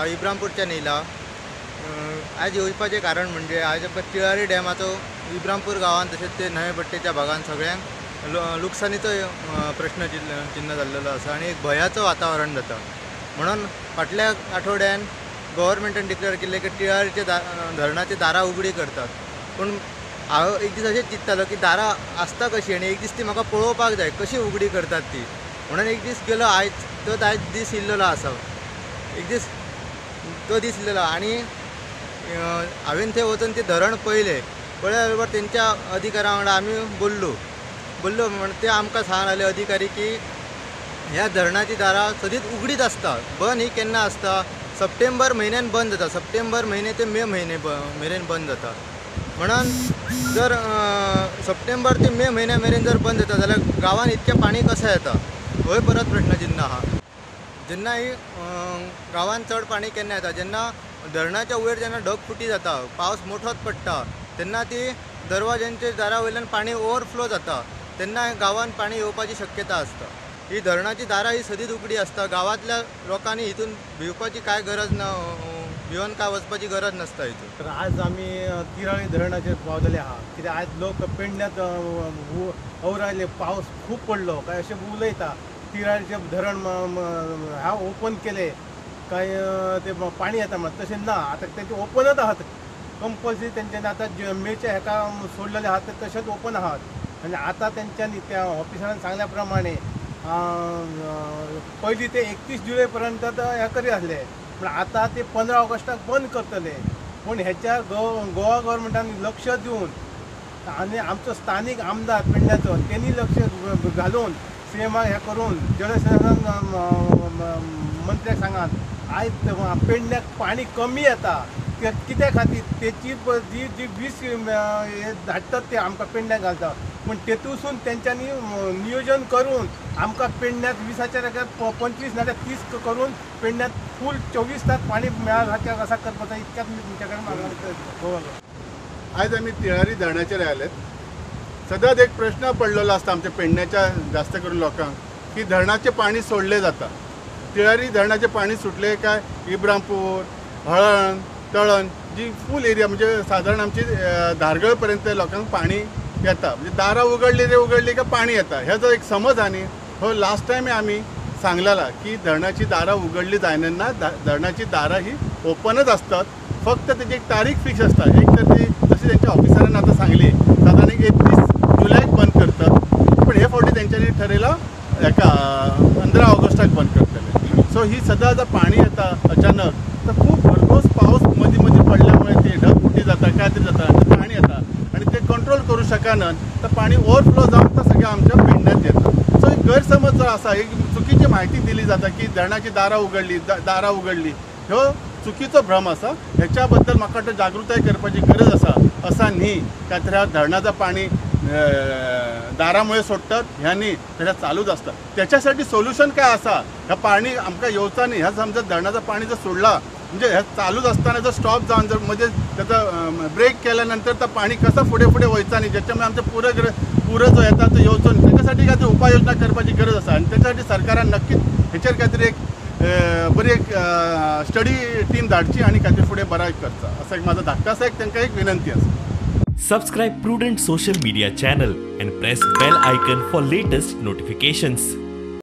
इब्रामपूरच्यान येयला। आज येवपाचें कारण म्हणजे आज आमकां तिळारी डॅमाचो इब्रामपूर गांवांत तशेंच ते न्हंये पट्टेच्या भागांत सगळ्यांक लुकसाणीचो प्रश्न चिन्ह जाल्लेलो आसा आनी एक भयाचो वातावरण जाता। म्हणून फाटल्या आठवड्यान गव्हर्मेंटान डिक्लेअर केल्लें की तिळारीचे धरणाची दारां उगडी करतात। पूण हांव एक दीस अशेंच चिंततालो की दारां आसता कशी आनी एक दीस ती म्हाका पळोवपाक जाय कशी उगडी करतात ती। म्हणून एक दीस गेलो आयज दीस इल्लो आसा। एक दीस तो दीस इल्लो आनी हांवें थंय वचून ते धरण पळयले बरोबर तेंच्या अधिकाऱ्यां वांगडा आमी बोल्लो म्हण ते आमकां सांगले अधिकारी की ह्या धरणाची दारां सदींच उगडीच आसता। बंद ही केन्ना आसता सप्टेंबर म्हयन्यान बंद जाता। सप्टेंबर म्हयने ते मे म्हयने मेरेन बंद जाता। म्हणून जर सप्टेंबर ते मे म्हयन्या मेरेन जर बंद जाता जाल्यार गांवांत इतकें पाणी कशें येता होय परत प्रश्नचिन्ह आहा। जेन्ना ही गांवांत चड पाणी केन्ना येता जेन्ना धरणाच्या वयर जेन्ना ढगफुटी जाता पावस मोठोच पडटा तेन्ना ती दरवाज्यांच्या दारा वयल्यान पाणी ओवरफ्लो जाता तेन्ना गांवांत पाणी येवपाची शक्यता आसता। ही धरणाची दारां ही सदींच उगडी आसता। गांवांतल्या लोकांनी हितून भिवपाची काय गरज ना भिवन काय वचपाची गरज नसता हितून। तर आज आमी तिराळी धरणाचेर पावलेले आहा कित्याक आज लोक पेडण्यात अवरायले पावस खूब पडलो काय अशें उलयता तिराळीचे धरण ह्या ओपन केले काय ते पाणी येता म्हणून तशें ना। आतां तेंचे ओपनच आहात कंपल्सरी तेंच्यांनी आतां मेच्या हेका सोडलेले आहात ते तशेंच ओपन आहात। आनी आतां तेंच्यांनी त्या ऑफिसरान सांगल्या प्रमाणे पयलीं ते 31 जुलै पर्यंत हे करी आसले पूण आतां ते 15 ऑगस्टाक बंद करतले। पूण हेच्या गोवा गव्हर्मेंटान लक्ष दिवन आनी आमचो स्थानीक आमदार पेडण्याचो तेणी लक्ष घालून सीएमाक हे करून जलसंधारण मंत्र्याक सांगात आयज पेडण्याक पाणी कमी येता कित्या खातीर तेची जी 20 हे धाडटात ते आमकां पेडण्याक घालता पूण तेतूसून तेंच्यांनी नियोजन करून आमकां पेडण्यात 20च्या जाग्यार 25 नाल्यार 30 करून पेडण्यात फूल 24 तास पाणी मेळाक आसा करपाचा इतक्यात मी तुमच्या कडेन मागणी। आज आमी तिळारी धरणाचेर आयलेत। सदांच एक प्रश्न पडलेलो आसता आमच्या पेडण्याच्या जास्त करून लोकांक की धरणाचे पाणी सोडले जाता। तिळारी धरणाचे पाणी सुटले काय इब्रामपूर हळण तळण जी फूल एरिया म्हणजे साधारण आमची धारगळ पर्यंत लोकांक पाणी येता म्हणजे दारां उगडली का पाणी येता ह्याचो एक समज आनी हो लास्ट टायम आमी सांगलेला की धरणाची दारां उगडली जायना धरणाची दारां ही ओपनच असतात फक्त त्याची एक तारीख फिक्स असता। एक तर ती जशी त्यांच्या ऑफिसरांनी आता सांगली साधारण 31 जुलैक बंद करतात पण हे फावटी तेंच्यांनी ठरयला एका 15 ऑगस्टाक बंद करतले। सो ही सदां जर पाणी येता अचानक तर खूप भरघोस पाऊस मदीं पडल्यामुळे ते ढगफुटी जाता काय तरी जाता आनी पाणी येता आणि ते कंट्रोल करू शकनात तर पाणी ओवरफ्लो जावन तर सगळ्या आमच्या पेडण्यात येता। सो एक गैरसमज जो आसा एक चुकीची माहिती दिली जाता की धरणाची दारां उगडली ह्यो चुकीचो भ्रम आसा। ह्याच्या बद्दल म्हाका वाटतं जागृताय करपाची गरज आसा असा न्ही काय तर ह्या धरणाचं पाणी दारामुळे सोडतात ह्या न्ही तर चालूच असतं। त्याच्यासाठी सोल्युशन काय आसा ह्या पाणी आमकां येवचा न्ही ह्या समजा धरणाचं पाणी जर सोडला म्हणजे हे चालूच असताना जर स्टॉप जावन जर म्हणजे त्याचा ब्रेक केल्यानंतर तर पाणी कसं पुढे वयचा न्ही ज्याच्यामुळे आमचं पुरं जो येता तो येवचो न्ही त्याच्यासाठी काहीतरी उपाययोजना करपाची गरज आसा आणि त्याच्यासाठी सरकारान नक्कीच हेचेर काहीतरी एक बरी एक स्टडी टीम धाडची आणि काहीतरी फुडें बराय करचा असं एक माझा धाकटा आसा एक तांकां एक विनंती आसा। Subscribe Prudent social media channel and press bell icon for latest notifications.